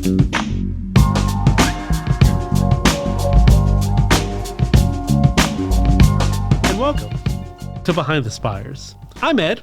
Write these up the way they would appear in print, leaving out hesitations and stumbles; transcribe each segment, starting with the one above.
And welcome to Behind the Spires. I'm Ed,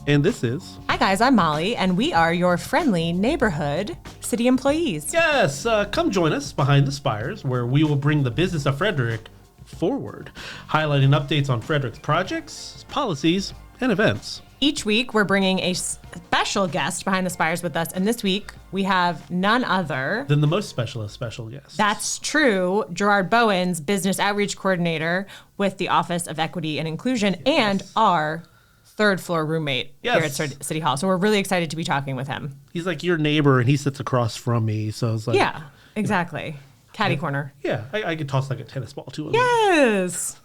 and this is... Hi guys, I'm Molly, and we are your friendly neighborhood city employees. Yes, come join us behind the Spires, where we will bring the business of Frederick forward, highlighting updates on Frederick's projects, policies, and events. Each week, we're bringing a special guest behind the Spires with us, and this week, we have none other than the most special of special guests. That's true. Jarad Bowens, Business Outreach Coordinator with the Office of Equity and Inclusion, and our third floor roommate here at City Hall. So we're really excited to be talking with him. He's like your neighbor, and he sits across from me, so it's like... Yeah, exactly. Caddy corner. Yeah, I could toss like a tennis ball to him. Yes!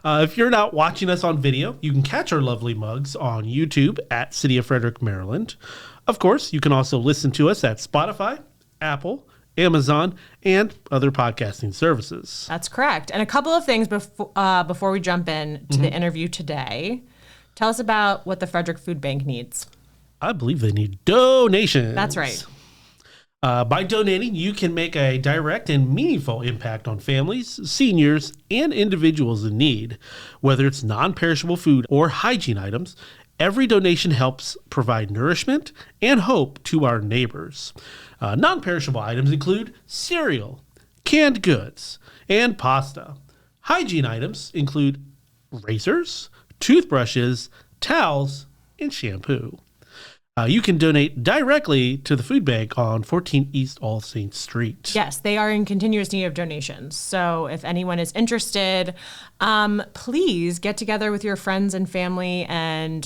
If you're not watching us on video, you can catch our lovely mugs on YouTube at City of Frederick, Maryland. Of course, you can also listen to us at Spotify, Apple, Amazon, and other podcasting services. That's correct. And a couple of things before we jump in to the interview today. Tell us about what the Frederick Food Bank needs. I believe they need donations. That's right. By donating, you can make a direct and meaningful impact on families, seniors, and individuals in need. Whether it's non-perishable food or hygiene items, every donation helps provide nourishment and hope to our neighbors. Non-perishable items include cereal, canned goods, and pasta. Hygiene items include razors, toothbrushes, towels, and shampoo. You can donate directly to the food bank on 14 East All Saints Street. Yes, they are in continuous need of donations. So if anyone is interested, please get together with your friends and family and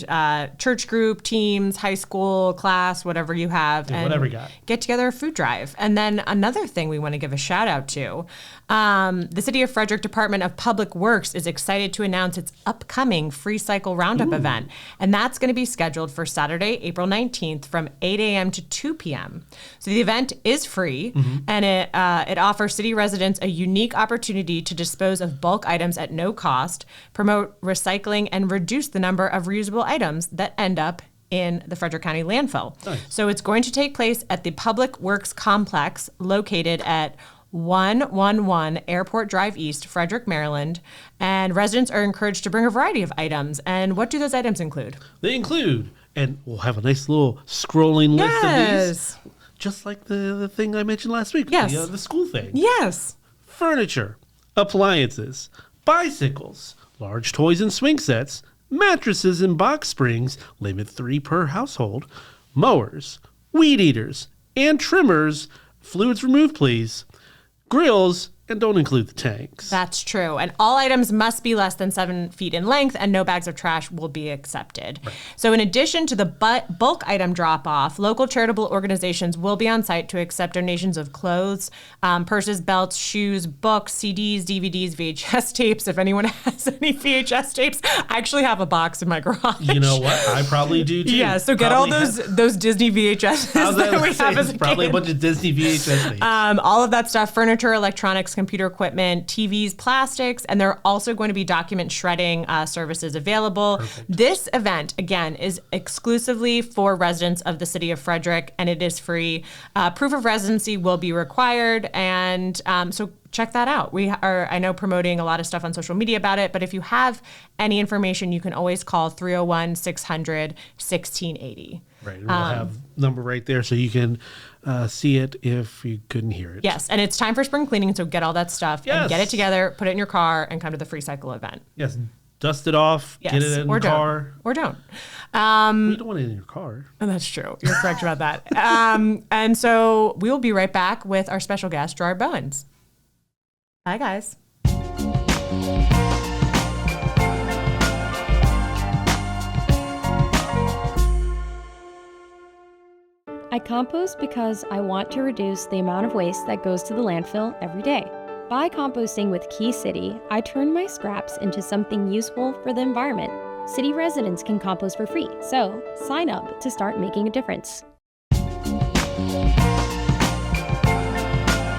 church group, teams, high school, class, whatever you have. Yeah, whatever you got. Get together a food drive. And then another thing we want to give a shout out to, the City of Frederick Department of Public Works is excited to announce its upcoming Free Cycle Roundup event. And that's going to be scheduled for Saturday, April 19th from 8 a.m. to 2 p.m. So the event is free, and it offers city residents a unique opportunity to dispose of bulk items at no cost, promote recycling, and reduce the number of reusable items that end up in the Frederick County landfill. Nice. So it's going to take place at the Public Works Complex located at 111 Airport Drive East, Frederick, Maryland, and residents are encouraged to bring a variety of items. And what do those items include? They include, and we'll have a nice little scrolling list of these, just like the thing I mentioned last week, the school thing. Yes. Furniture, appliances, bicycles, large toys and swing sets, mattresses and box springs, limit 3 per household, mowers, weed eaters, and trimmers, fluids removed please, grills, and don't include the tanks. That's true. And all items must be less than 7 feet in length, and no bags of trash will be accepted. Right. So in addition to the bulk item drop-off, local charitable organizations will be on site to accept donations of clothes, purses, belts, shoes, books, CDs, DVDs, VHS tapes. If anyone has any VHS tapes, I actually have a box in my garage. You know what? I probably do too. Yeah, so get all those Disney VHSs that we have as a probably kid. A bunch of Disney VHS tapes. All of that stuff, furniture, electronics, computer equipment, TVs, plastics, and there are also going to be document shredding services available. Perfect. This event, again, is exclusively for residents of the City of Frederick, and it is free. Proof of residency will be required, and so check that out. We are, I know, promoting a lot of stuff on social media about it, but if you have any information, you can always call 301-600-1680. Right, we'll have number right there so you can see it if you couldn't hear it. Yes, and it's time for spring cleaning, so get all that stuff and get it together, put it in your car, and come to the Free Cycle event. Yes, dust it off, get it in the car. Or don't. You don't want it in your car. And that's true. You're correct about that. And so we will be right back with our special guest, Jarad Bowens. Bye, guys. I compost because I want to reduce the amount of waste that goes to the landfill every day. By composting with Key City, I turn my scraps into something useful for the environment. City residents can compost for free, so sign up to start making a difference.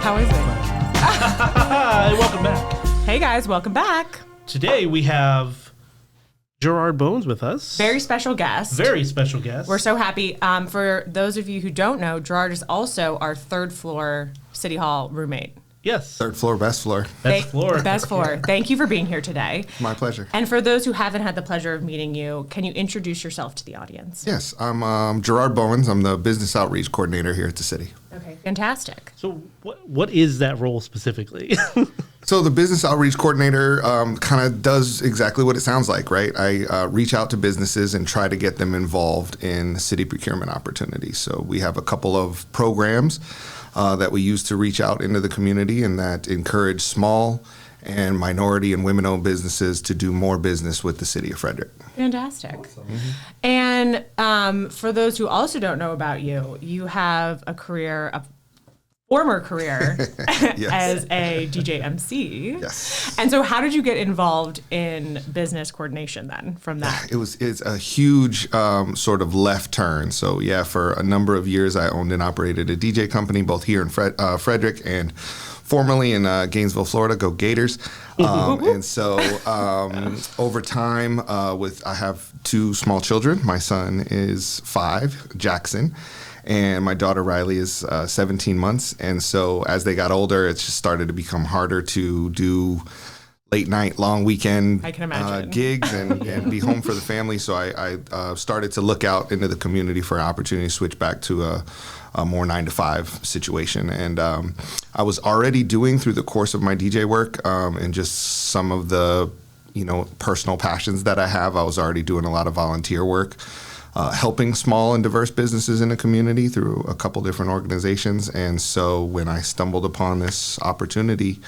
How is it? Welcome back. Hey guys, welcome back. Today we have Jarad Bowens with us. Very special guest. Very special guest. We're so happy. For those of you who don't know, Jarad is also our third floor City Hall roommate. Yes. Third floor, best floor. Best floor. Best floor. Thank you for being here today. My pleasure. And for those who haven't had the pleasure of meeting you, can you introduce yourself to the audience? Yes, I'm Jarad Bowens. I'm the business outreach coordinator here at the city. Okay, fantastic. So what is that role specifically? So the business outreach coordinator kind of does exactly what it sounds like, right? I reach out to businesses and try to get them involved in city procurement opportunities. So we have a couple of programs that we use to reach out into the community and that encourage small and minority and women-owned businesses to do more business with the city of Frederick. Fantastic. Awesome. And for those who also don't know about you, you have a former career as a DJ MC. Yes. And so how did you get involved in business coordination then from that? It's a huge sort of left turn. So yeah, for a number of years I owned and operated a DJ company both here in Frederick and formerly in Gainesville, Florida. Go Gators. And so over time, I have two small children. My son is 5, Jackson, and my daughter Riley is 17 months. And so as they got older, it just started to become harder to do late night, long weekend gigs and be home for the family. So I started to look out into the community for an opportunity to switch back to a more 9-to-5 situation. And I was already doing through the course of my DJ work and just some of the personal passions that I have. I was already doing a lot of volunteer work. Helping small and diverse businesses in the community through a couple different organizations. And so when I stumbled upon this opportunity,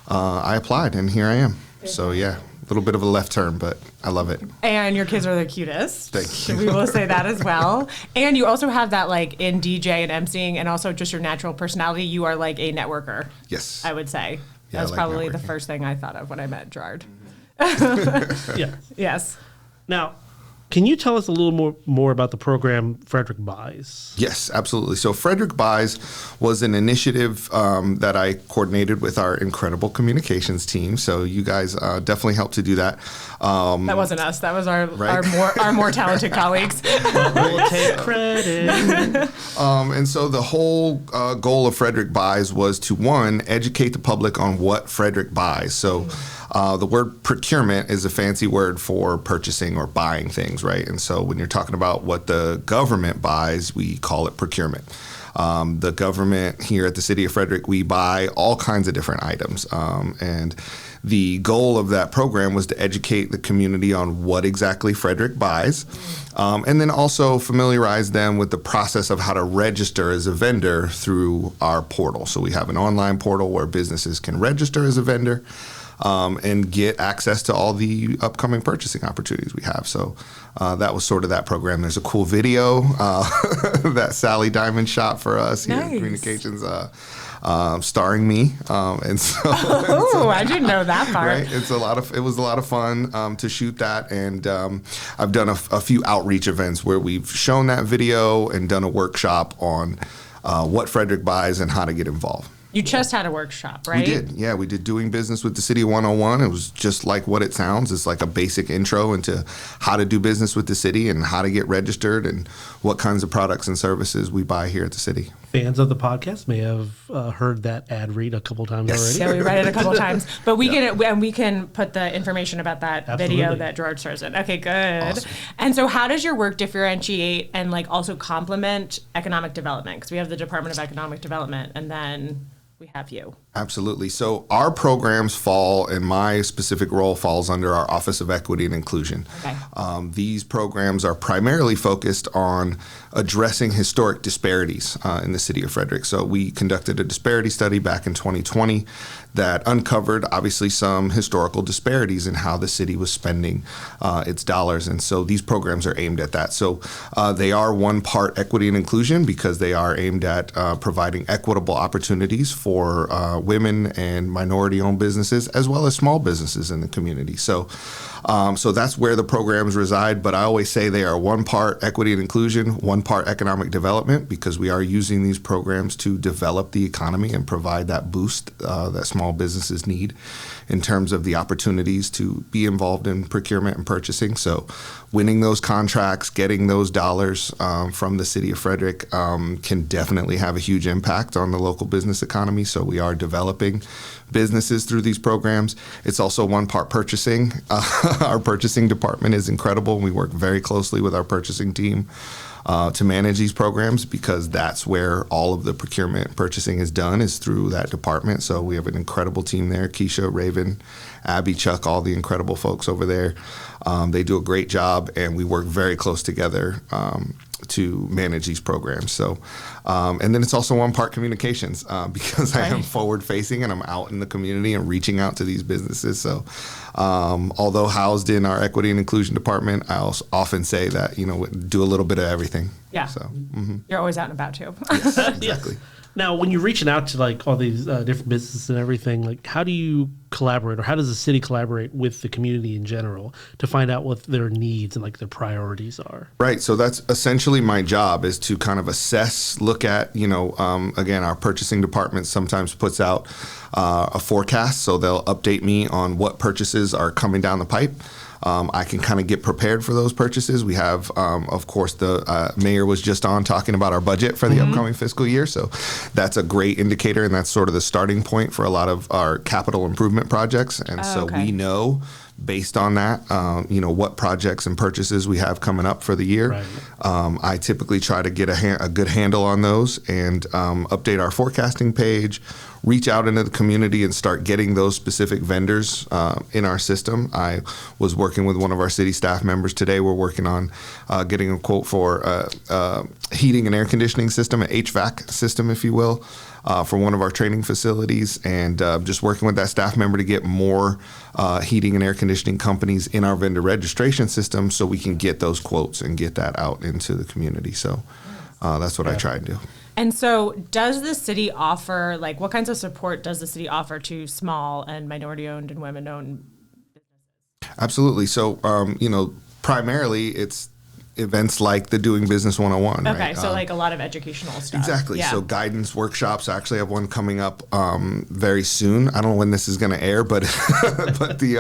I applied and here I am. So yeah, a little bit of a left turn, but I love it. And your kids are the cutest. Thank you. We will say that as well. And you also have that like in DJ and MCing and also just your natural personality, you are like a networker. Yes. I would say. Yeah, That's I like probably networking. the first thing I thought of when I met Jarad. Yeah. Yes. Now, can you tell us a little more about the program Frederick Buys? Yes, absolutely. So Frederick Buys was an initiative that I coordinated with our incredible communications team. So you guys definitely helped to do that. That wasn't us. That was our more talented colleagues. We'll take credit. And so the whole goal of Frederick Buys was to, one, educate the public on what Frederick buys. So the word procurement is a fancy word for purchasing or buying things, right? And so when you're talking about what the government buys, we call it procurement. The government here at the city of Frederick, we buy all kinds of different items. And the goal of that program was to educate the community on what exactly Frederick buys, and then also familiarize them with the process of how to register as a vendor through our portal. So we have an online portal where businesses can register as a vendor and get access to all the upcoming purchasing opportunities we have. So that was sort of that program. There's a cool video that Sally Diamond shot for us here in communications, starring me. And so, I didn't know that part. Right? It was a lot of fun to shoot that, and I've done a few outreach events where we've shown that video and done a workshop on what Frederick buys and how to get involved. You just had a workshop, right? We did, yeah. We did Doing Business with the City 101. It was just like what it sounds. It's like a basic intro into how to do business with the city and how to get registered and what kinds of products and services we buy here at the city. Fans of the podcast may have heard that ad read a couple times already. Yeah, we read it a couple times. But we can put the information about that video that George starts in. Okay, good. Awesome. And so how does your work differentiate and like also complement economic development? Because we have the Department of Economic Development and then we have you. Absolutely. So our programs fall, and my specific role falls under our Office of Equity and Inclusion. Okay. These programs are primarily focused on addressing historic disparities in the city of Frederick. So we conducted a disparity study back in 2020 that uncovered obviously some historical disparities in how the city was spending its dollars. And so these programs are aimed at that. So they are one part equity and inclusion because they are aimed at providing equitable opportunities for for women and minority-owned businesses, as well as small businesses in the community. So that's where the programs reside. But I always say they are one part equity and inclusion, one part economic development, because we are using these programs to develop the economy and provide that boost that small businesses need in terms of the opportunities to be involved in procurement and purchasing. So winning those contracts, getting those dollars from the city of Frederick can definitely have a huge impact on the local business economy. So we are developing businesses through these programs. It's also one part purchasing. Our purchasing department is incredible. We work very closely with our purchasing team to manage these programs, because that's where all of the procurement and purchasing is done, is through that department. So we have an incredible team there. Keisha, Raven, Abby, Chuck, all the incredible folks over there. They do a great job, and we work very close together to manage these programs. So, and then it's also one part communications, because I am forward facing and I'm out in the community and reaching out to these businesses. So, although housed in our equity and inclusion department, I also often say that, do a little bit of everything. Yeah. So, You're always out and about too. Yes, exactly. Now, when you're reaching out to like all these different businesses and everything, like how do you collaborate, or how does the city collaborate with the community in general to find out what their needs and like their priorities are? Right. So that's essentially my job, is to kind of assess, look at, again, our purchasing department sometimes puts out a forecast. So they'll update me on what purchases are coming down the pipe. I can kind of get prepared for those purchases. We have, of course, the mayor was just on talking about our budget for the upcoming fiscal year. So that's a great indicator, and that's sort of the starting point for a lot of our capital improvement projects. And we know, based on that, what projects and purchases we have coming up for the year. Right. I typically try to get a good handle on those and update our forecasting page, reach out into the community and start getting those specific vendors in our system. I was working with one of our city staff members today. We're working on getting a quote for heating and air conditioning system, an HVAC system, if you will, for one of our training facilities, and just working with that staff member to get more heating and air conditioning companies in our vendor registration system so we can get those quotes and get that out into the community. So that's what I try and do. And so does the city offer, like, what kinds of support does the city offer to small and minority-owned and women-owned businesses? Absolutely. So, primarily it's events like the Doing Business 101. Okay, right? so like a lot of educational stuff. Exactly. Yeah. So guidance workshops. I actually have one coming up very soon. I don't know when this is going to air, but but the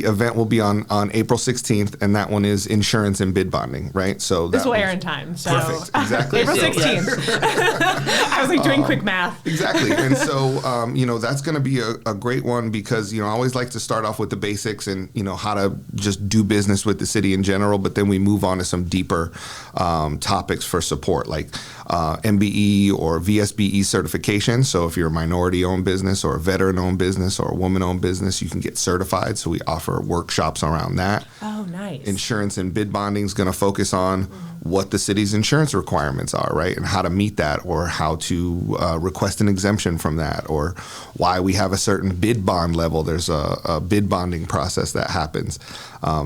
event will be on April 16th, and that one is insurance and bid bonding, right? So this will air in time. So. Perfect. Exactly. April 16th. I was like doing quick math. Exactly. And so, that's going to be a great one, because, I always like to start off with the basics and, how to just do business with the city in general, but then we move on to some deeper topics for support, like MBE or VSBE certification. So if you're a minority-owned business or a veteran-owned business or a woman-owned business, you can get certified. So we offer workshops around that. Oh, nice. Insurance and bid bonding is going to focus on what the city's insurance requirements are, right? And how to meet that, or how to request an exemption from that, or why we have a certain bid bond level. There's a bid bonding process that happens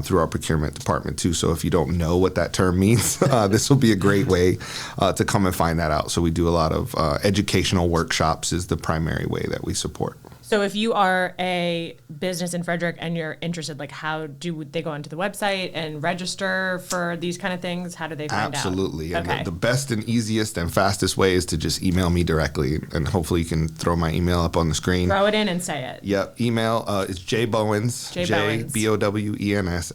through our procurement department too. So if you don't know what that term means, this will be a great way to come and find that out. So we do a lot of educational workshops is the primary way that we support. So if you are a business in Frederick and you're interested, like, how do they go onto the website and register for these kind of things? How do they find out? Absolutely. And Okay. the best and easiest and fastest way is to just email me directly. And hopefully you can throw my email up on the screen. Throw it in and say it. Yep. Email is jbowens, Bowens,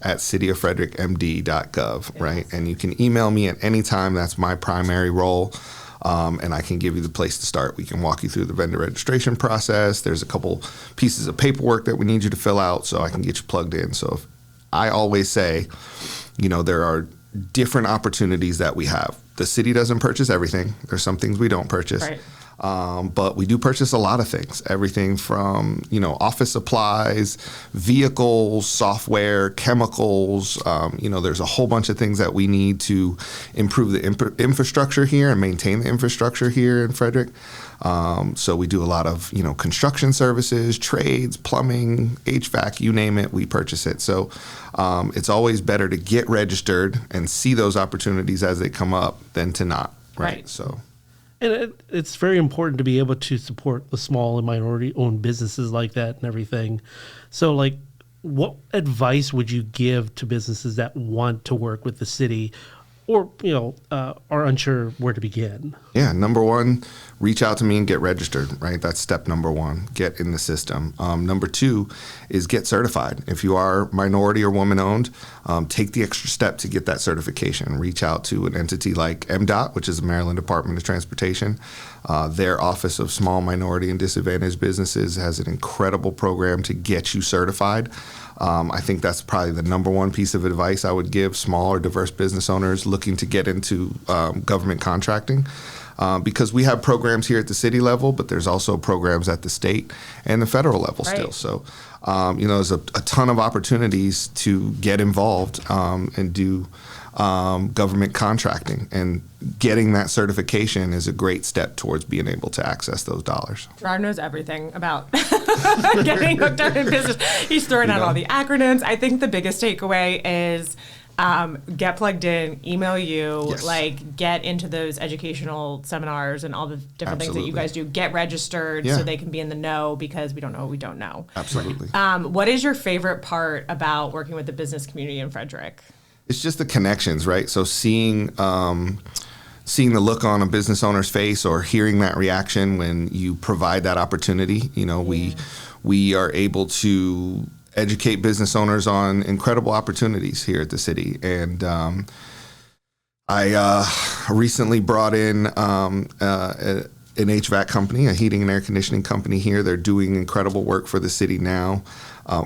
at cityoffrederickmd.gov, right? And you can email me at any time. That's my primary role. And I can give you the place to start. We can walk you through the vendor registration process. There's a couple pieces of paperwork that we need you to fill out so I can get you plugged in. So I always say, there are different opportunities that we have. The city doesn't purchase everything. There's some things we don't purchase. Right. But we do purchase a lot of things, everything from, office supplies, vehicles, software, chemicals. There's a whole bunch of things that we need to improve the infrastructure here and maintain the infrastructure here in Frederick. So we do a lot of, construction services, trades, plumbing, HVAC, you name it, we purchase it. So it's always better to get registered and see those opportunities as they come up than to not. Right. So. And it's very important to be able to support the small and minority-owned businesses like that and everything. So, like, what advice would you give to businesses that want to work with the city or, are unsure where to begin? Yeah, number one, reach out to me and get registered, right? That's step number one, get in the system. Number two is get certified. If you are minority or woman-owned, take the extra step to get that certification. Reach out to an entity like MDOT, which is the Maryland Department of Transportation. Their Office of Small, Minority, and Disadvantaged Businesses has an incredible program to get you certified. I think that's probably the number one piece of advice I would give small or diverse business owners looking to get into government contracting. Because we have programs here at the city level, but there's also programs at the state and the federal level still. So, there's a ton of opportunities to get involved and do government contracting. And getting that certification is a great step towards being able to access those dollars. Jarad knows everything about getting hooked up in business. He's throwing out all the acronyms. I think the biggest takeaway is get plugged in, email you, get into those educational seminars and all the different things that you guys do. Get registered so they can be in the know, because we don't know what we don't know. Absolutely. What is your favorite part about working with the business community in Frederick? It's just the connections, right? So seeing the look on a business owner's face or hearing that reaction when you provide that opportunity, we are able to educate business owners on incredible opportunities here at the city. And I recently brought in an HVAC company, a heating and air conditioning company here. They're doing incredible work for the city now.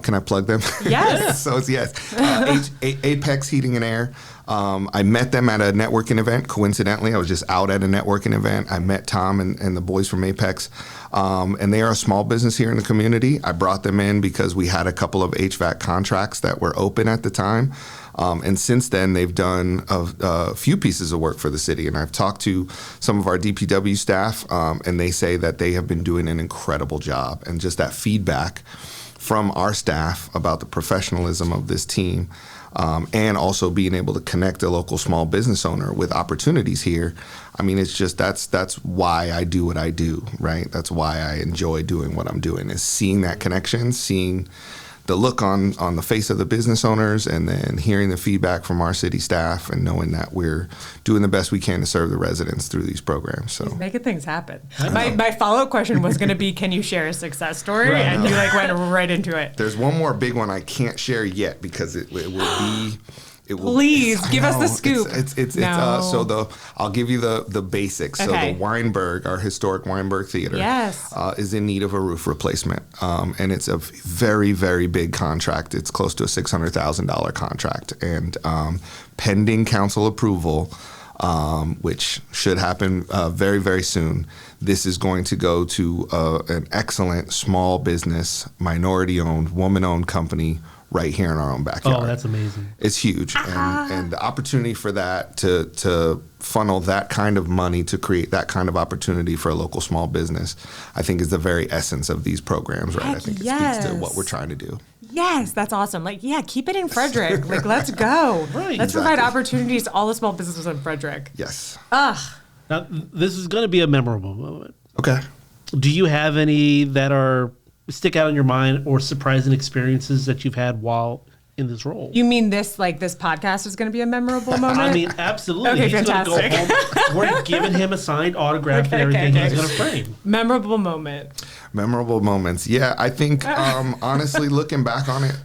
Can I plug them? Yes. So it's Apex Heating and Air. I met them at a networking event. Coincidentally, I was just out at a networking event. I met Tom and the boys from Apex. And they are a small business here in the community. I brought them in because we had a couple of HVAC contracts that were open at the time. And since then, they've done a few pieces of work for the city. And I've talked to some of our DPW staff, and they say that they have been doing an incredible job. And just that feedback from our staff about the professionalism of this team, and also being able to connect a local small business owner with opportunities here. I mean, it's just that's why I do what I do, right? That's why I enjoy doing what I'm doing, is seeing that connection, seeing the look on the face of the business owners, and then hearing the feedback from our city staff and knowing that we're doing the best we can to serve the residents through these programs. So he's making things happen. My follow-up question was going to be, can you share a success story? Right. And you went right into it. There's one more big one I can't share yet because it will be. Please give us the scoop. I'll give you the basics. Okay. So the Weinberg, our historic Weinberg Theater, is in need of a roof replacement, and it's a very, very big contract. It's close to a $600,000 contract, and pending council approval, which should happen very, very soon. This is going to go to an excellent small business, minority-owned, woman-owned company right here in our own backyard. Oh, that's amazing. It's huge. And the opportunity for that to funnel that kind of money to create that kind of opportunity for a local small business, I think is the very essence of these programs, right? I think it speaks to what we're trying to do. Yes, that's awesome. Keep it in Frederick. Let's go. Right. Let's provide opportunities to all the small businesses in Frederick. Yes. Now, this is going to be a memorable moment. Okay. Do you have any that stick out in your mind or surprising experiences that you've had while in this role? You mean this podcast is going to be a memorable moment? I mean, absolutely. Okay, he's fantastic. Gonna go home. We're giving him a signed autograph and everything he's going to frame. Memorable moment. Memorable moments. Yeah, I think, honestly, looking back on it,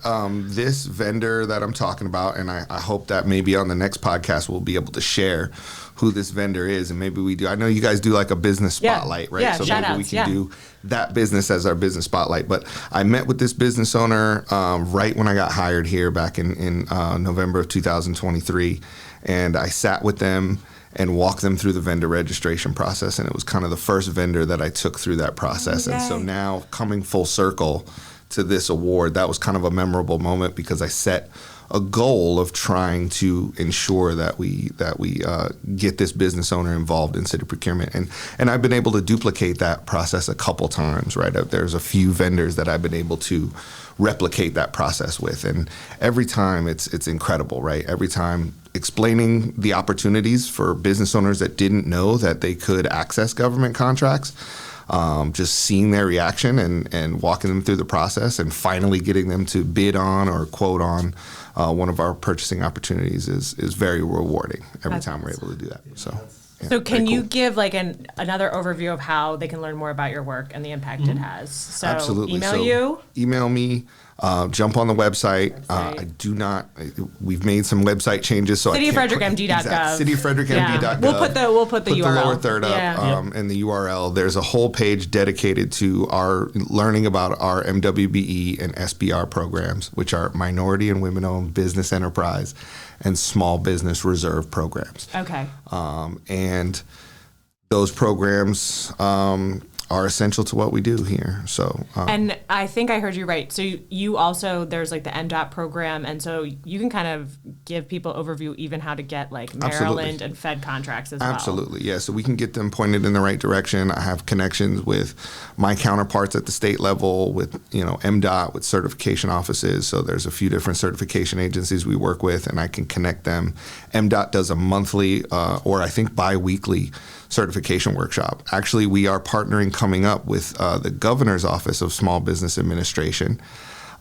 this vendor that I'm talking about, and I hope that maybe on the next podcast we'll be able to share who this vendor is, and maybe we do. I know you guys do like a business spotlight, right? Yeah, so maybe we can do that business as our business spotlight. But I met with this business owner right when I got hired here back in November of 2023, and I sat with them and walk them through the vendor registration process. And it was kind of the first vendor that I took through that process. And so now coming full circle to this award, that was kind of a memorable moment because I set a goal of trying to ensure that we get this business owner involved in city procurement. And I've been able to duplicate that process a couple times, right? There's a few vendors that I've been able to replicate that process with. And every time it's incredible, right? Every time explaining the opportunities for business owners that didn't know that they could access government contracts. Just seeing their reaction and walking them through the process and finally getting them to bid on or quote on one of our purchasing opportunities is very rewarding every time we're able to do that. So can you give like another overview of how they can learn more about your work and the impact it has? So absolutely. Email me. Jump on the website. We've made some website changes. So cityoffrederickmd.gov. Cityoffrederickmd.gov. We'll put the URL. The lower third up and the URL. There's a whole page dedicated to our learning about our MWBE and SBR programs, which are Minority and Women-Owned Business Enterprise and Small Business Reserve programs. Okay. And those programs are essential to what we do here. So, and I think I heard you right. So you also, there's like the MDOT program, and so you can kind of give people overview even how to get like Maryland and Fed contracts as well. Absolutely, yeah. So we can get them pointed in the right direction. I have connections with my counterparts at the state level, with MDOT, with certification offices. So there's a few different certification agencies we work with, and I can connect them. MDOT does a monthly or I think bi-weekly certification workshop. Actually, we are partnering coming up with the Governor's Office of Small Business Administration.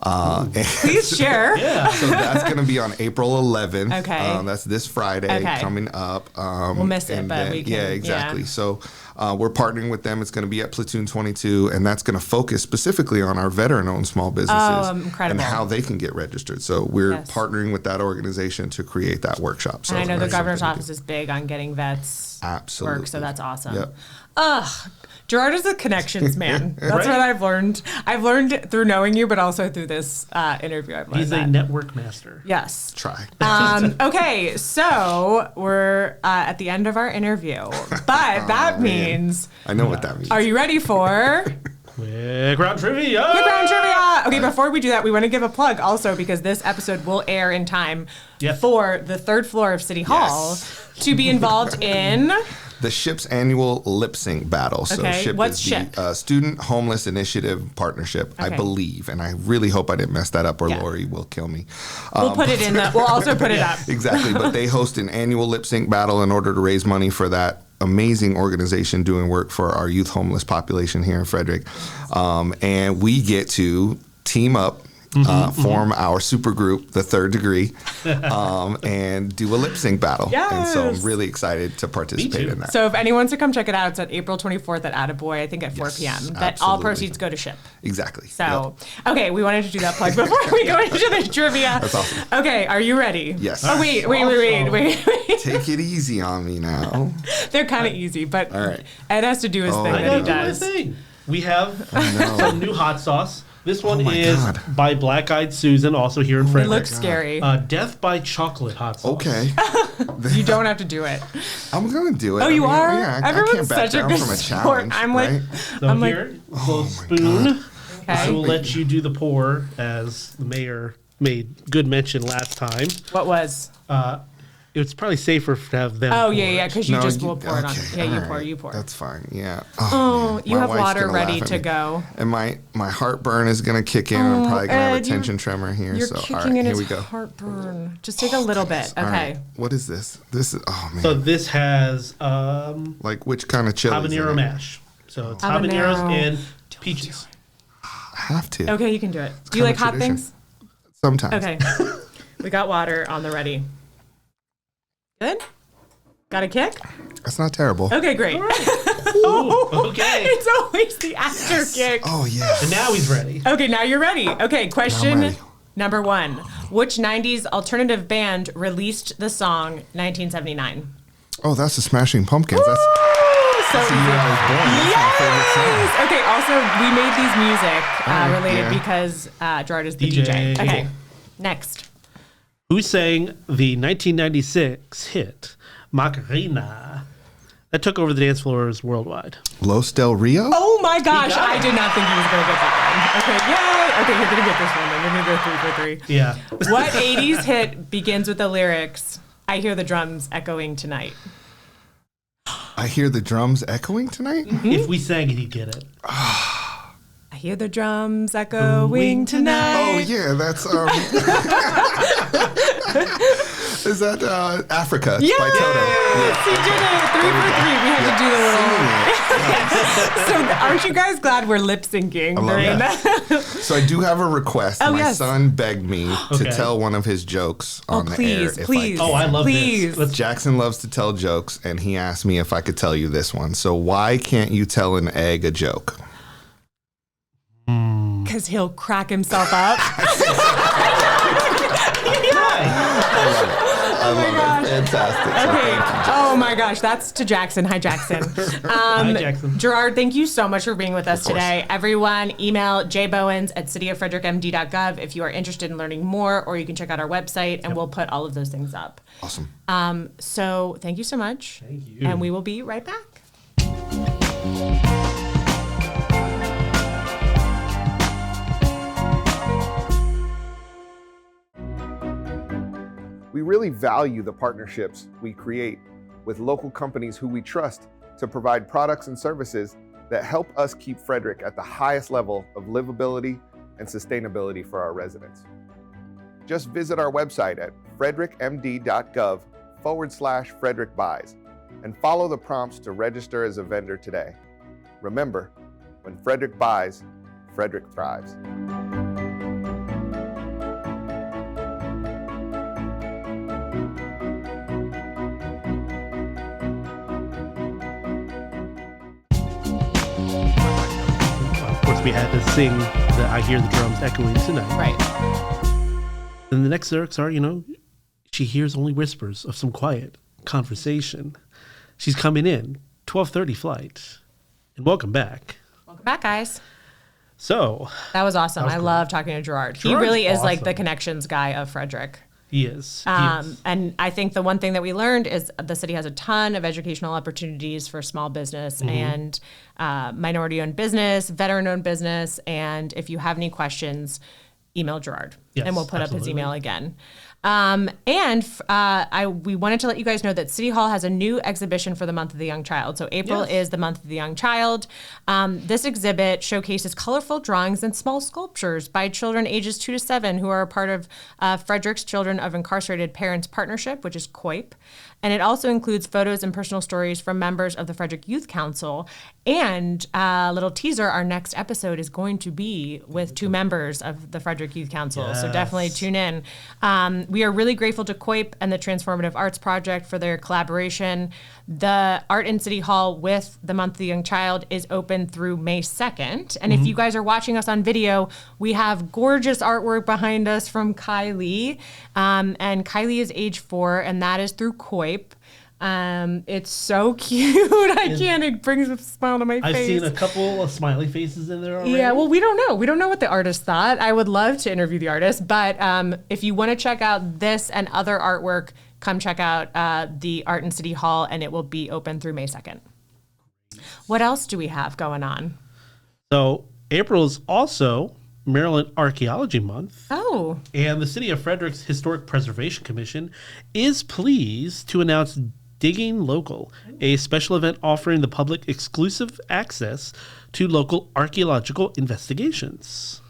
Please share. So that's going to be on April 11th. Okay. That's this Friday coming up. We'll miss it, but we can. Yeah, exactly. So we're partnering with them. It's going to be at Platoon 22, and that's going to focus specifically on our veteran-owned small businesses and how they can get registered. So we're partnering with that organization to create that workshop. So and I know the Governor's Office is big on getting vets work, so that's awesome. Yep. Gerard is a connections man. That's what I've learned. I've learned through knowing you, but also through this interview. I've learned He's a network master. Yes. Try. Okay, so we're at the end of our interview, but that means... I know what that means. Are you ready for... Quick round trivia! Quick round trivia! Okay, before we do that, we want to give a plug also because this episode will air in time for the third floor of City Hall to be involved in... The SHIP's annual lip sync battle. So SHIP What's is SHIP? the Student Homeless Initiative Partnership, I believe. And I really hope I didn't mess that up or Lori will kill me. We'll put it in we'll also put it up. Exactly. But they host an annual lip sync battle in order to raise money for that amazing organization doing work for our youth homeless population here in Frederick. And we get to team up. Form our super group, the Third Degree, and do a lip sync battle. Yes. And so I'm really excited to participate in that. So if anyone wants to come check it out, it's at April 24th at Attaboy, I think at 4 p.m. That all proceeds go to SHIP. Exactly. So, okay, we wanted to do that plug before we go into the trivia. That's awesome. Okay, are you ready? Yes. Oh, wait. Take it easy on me now. They're kind of easy, but Ed has to do his thing that he does. We have some new hot sauce. This one is by Black Eyed Susan, also here in Frederick. It looks scary. Death by Chocolate hot sauce. Okay. You don't have to do it. I'm going to do it. Oh, you are? Yeah, Everyone's such a good sport. I'm like, here, a little spoon. Okay. So we'll let you do the pour, as the mayor made good mention last time. What was? It's probably safer to have them. Oh, yeah, because you just will pour it on. Yeah, you pour. That's fine, yeah. Oh, you have water ready to go. And my heartburn is going to kick in. I'm probably going to have a tension tremor here. You're so, kicking all right, in here his we go. heartburn. Just take a little bit. Okay. Right. What is this? This is, oh, man. So this has... like which kind of chili? Habanero mash. So it's habaneros and peaches. I have to. Okay, you can do it. Do you like hot things? Sometimes. Okay. We got water on the ready. Good? Got a kick? That's not terrible. Okay, great. All right. Ooh, okay. It's always the after kick. Oh, yes. And now he's ready. Okay, now you're ready. Okay, question number 1. Which 90s alternative band released the song 1979? Oh, that's the Smashing Pumpkins. That's so the year I was born. That's my favorite song. Okay, also, we made these music related because Gerard is the DJ. Okay, next. Who sang the 1996 hit Macarena that took over the dance floors worldwide? Los Del Rio? Oh my gosh, I did not think he was going to get that one. Okay, yay! Okay, you're going to get this one. Then you're going to go 3 for 3. Yeah. What 80s hit begins with the lyrics, I hear the drums echoing tonight? I hear the drums echoing tonight? Mm-hmm. If we sang it, he'd get it. I hear the drums echoing tonight. Oh, yeah, that's... Is that Africa? It's Yes, by Toto. he did it. 3 for 3. We had to do the little. So aren't you guys glad we're lip syncing during that? So I do have a request. Oh, My yes. son begged me to Okay. tell one of his jokes on the air. Please. Oh, I love Please. this. Jackson loves to tell jokes, and he asked me if I could tell you this one. So why can't you tell an egg a joke? Because he'll crack himself up. I love gosh. it. Fantastic. So Okay. thank you, Jackson. Oh my gosh, that's to Jackson. Hi, Jackson. Hi, Jackson. Gerard, thank you so much for being with us Of course. today. Everyone, email jbowens@cityoffrederickmd.gov if you are interested in learning more, or you can check out our website, and we'll put all of those things up. Awesome. So thank you so much. Thank you. And we will be right back. We really value the partnerships we create with local companies who we trust to provide products and services that help us keep Frederick at the highest level of livability and sustainability for our residents. Just visit our website at frederickmd.gov/Frederick Buys and follow the prompts to register as a vendor today. Remember, when Frederick buys, Frederick thrives. Of course, we had to sing the I Hear the Drums Echoing Tonight. Right. And the next lyrics are, she hears only whispers of some quiet conversation. She's coming in, 12:30 flight. And welcome back. Welcome back, guys. So, That was awesome. was I cool. love talking to Gerard. He Gerard's really is like awesome. the connections guy of Frederick. he is. And I think the one thing that we learned is the city has a ton of educational opportunities for small business and minority-owned business, veteran-owned business. And if you have any questions, email Gerard, Yes, and we'll put up his absolutely. email again. We wanted to let you guys know that City Hall has a new exhibition for the month of the young child. So April Yes. is the month of the young child. This exhibit showcases colorful drawings and small sculptures by children ages 2 to 7 who are a part of Frederick's Children of Incarcerated Parents Partnership, which is COIP. And it also includes photos and personal stories from members of the Frederick Youth Council. And a little teaser, our next episode is going to be with 2 members of the Frederick Youth Council. So definitely Yes. tune in. We are really grateful to COIP and the Transformative Arts Project for their collaboration. The Art in City Hall with the Month of the Young Child is open through May 2nd. And if you guys are watching us on video, we have gorgeous artwork behind us from Kylie. And Kylie is age 4, and that is through COIP. It's so cute. It brings a smile to my I've face. seen a couple of smiley faces in there already. Yeah, well, we don't know. We don't know what the artist thought. I would love to interview the artist, but if you want to check out this and other artwork, come check out the Art in City Hall, and it will be open through May 2nd. What else do we have going on? So April is also Maryland Archaeology Month. Oh, And the City of Frederick's Historic Preservation Commission is pleased to announce Digging Local, a special event offering the public exclusive access to local archaeological investigations.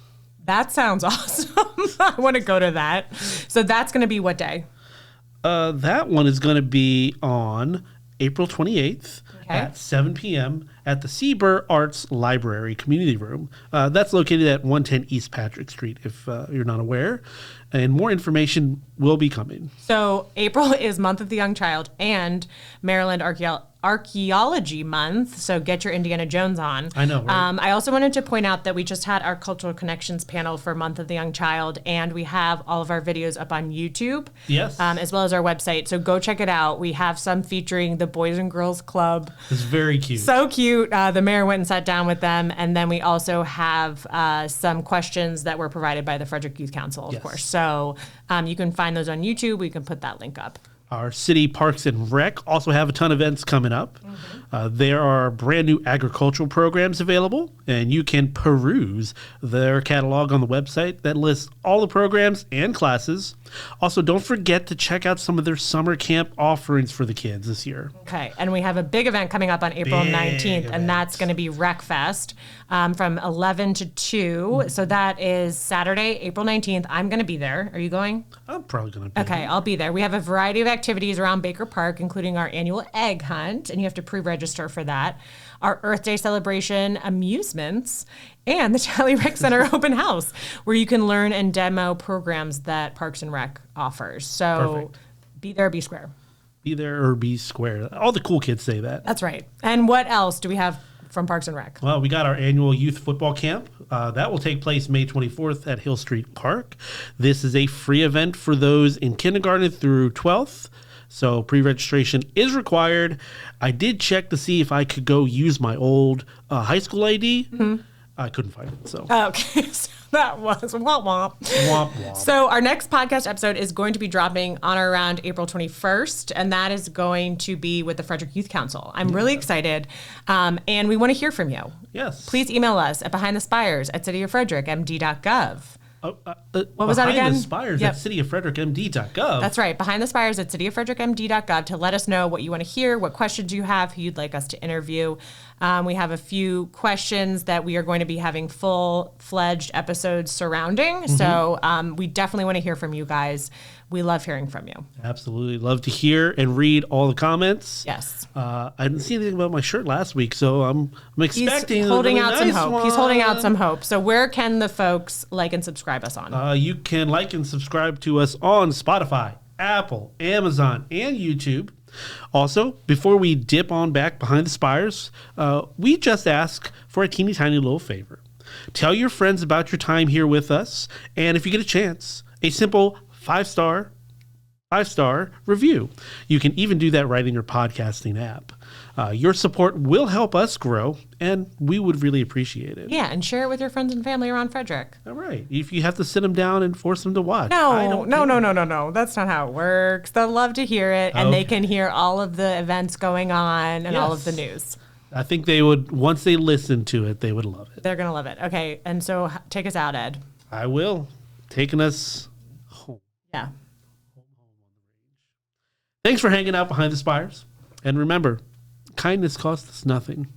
that sounds awesome. I want to go to that. So that's going to be what day? That one is going to be on April 28th at 7 p.m. at the Seaburr Arts Library Community Room. That's located at 110 East Patrick Street, if you're not aware. And more information will be coming. So April is Month of the Young Child and Maryland Archaeology Month. So get your Indiana Jones on. I know, right? I also wanted to point out that we just had our Cultural Connections panel for Month of the Young Child, and we have all of our videos up on YouTube. Yes. As well as our website. So go check it out. We have some featuring the Boys and Girls Club. It's very cute. So cute. The mayor went and sat down with them. And then we also have some questions that were provided by the Frederick Youth Council, of Yes. course. So you can find those on YouTube. We can put that link up. Our city parks and rec also have a ton of events coming up. There are brand new agricultural programs available, and you can peruse their catalog on the website that lists all the programs and classes. Also, don't forget to check out some of their summer camp offerings for the kids this year. Okay, and we have a big event coming up on April 19th, and that's going to be Rec Fest from 11 to 2. So that is Saturday, April 19th. I'm going to be there. Are you going? I'm probably going to be Okay, I'll be there. We have a variety of activities around Baker Park, including our annual egg hunt, and you have to pre-register for that. Our Earth Day celebration amusements, and the Charlie Rick Center open house, where you can learn and demo programs that Parks and Rec offers. So Perfect. Be there, be square. Be there or be square. All the cool kids say that. That's right. And what else do we have from Parks and Rec? Well, we got our annual youth football camp. That will take place May 24th at Hill Street Park. This is a free event for those in kindergarten through 12th. So pre-registration is required. I did check to see if I could go use my old high school ID. I couldn't find it. So Okay, so that was womp womp. Womp womp. So our next podcast episode is going to be dropping on or around April 21st, and that is going to be with the Frederick Youth Council. I'm really excited, and we want to hear from you. Yes. Please email us at behindthespires@cityoffrederickmd.gov. What was that again? Behind the Spires Yep. at cityoffrederickmd.gov. That's right, behind the spires at cityoffrederickmd.gov to let us know what you want to hear, what questions you have, who you'd like us to interview. We have a few questions that we are going to be having full-fledged episodes surrounding. So we definitely want to hear from you guys. We love hearing from you. Absolutely. Love to hear and read all the comments. Yes. I didn't see anything about my shirt last week, so I'm expecting He's holding a really out some nice hope. one. He's holding out some hope. So where can the folks like and subscribe us on? You can like and subscribe to us on Spotify, Apple, Amazon, and YouTube. Also, before we dip on back behind the spires, we just ask for a teeny tiny little favor. Tell your friends about your time here with us, and if you get a chance, a simple five-star review. You can even do that right in your podcasting app. Your support will help us grow, and we would really appreciate it. Yeah, and share it with your friends and family around Frederick. All right. If you have to sit them down and force them to watch. No. care. That's not how it works. They'll love to hear it, and they can hear all of the events going on and all of the news. I think they would, once they listen to it, they would love it. They're going to love it. Okay, and so take us out, Ed. I will. Taking us home. Yeah. Thanks for hanging out behind the spires. And remember, kindness costs us nothing.